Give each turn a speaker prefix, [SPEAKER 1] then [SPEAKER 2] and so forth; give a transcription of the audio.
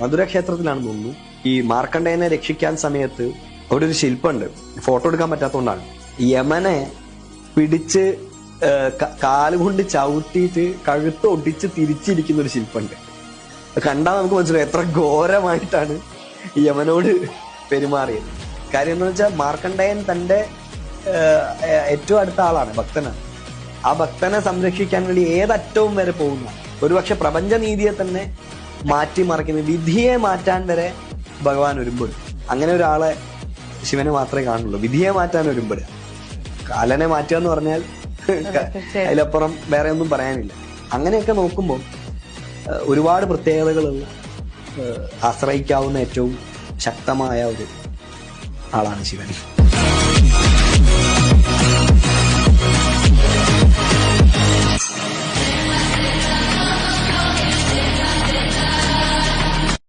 [SPEAKER 1] മധുര ക്ഷേത്രത്തിലാണെന്ന് തോന്നുന്നു. ഈ മാർക്കണ്ഡേയനെ രക്ഷിക്കാൻ സമയത്ത് അവിടെ ഒരു ശില്പമുണ്ട്, ഫോട്ടോ എടുക്കാൻ പറ്റാത്തതുകൊണ്ടാണ്. യമനെ പിടിച്ച് കാലുകൊണ്ട് ചവിട്ടിയിട്ട് കഴുത്ത് ഒടിച്ച് തിരിച്ചിരിക്കുന്ന ഒരു ശില്പമുണ്ട്. കണ്ടാൽ നമുക്ക് മനസ്സിലാവും എത്ര ഘോരമായിട്ടാണ് യമനോട് പെരുമാറിയത്. കാര്യം എന്ന് വെച്ചാൽ മാർക്കണ്ഡേയൻ തന്റെ ഏറ്റവും അടുത്ത ആളാണ്, ഭക്തനാണ്. ആ ഭക്തനെ സംരക്ഷിക്കാൻ വേണ്ടി ഏതറ്റവും വരെ പോകുന്ന, ഒരുപക്ഷെ പ്രപഞ്ചനീതിയെ തന്നെ മാറ്റിമറിക്കുന്ന, വിധിയെ മാറ്റാൻ വരെ ഭഗവാൻ ഒരുമ്പെടും. അങ്ങനെ ഒരാളെ ശിവനെ മാത്രമേ കാണുള്ളൂ, വിധിയെ മാറ്റാൻ ഒരുമ്പെടുക. കാലനെ മാറ്റുക എന്ന് പറഞ്ഞാൽ അതിലപ്പുറം വേറെ ഒന്നും പറയാനില്ല. അങ്ങനെയൊക്കെ നോക്കുമ്പോൾ ഒരുപാട് പ്രത്യേകതകളുള്ള, ആശ്രയിക്കാവുന്ന ഏറ്റവും ശക്തമായ ഒരു ആളാണ് ശിവൻ.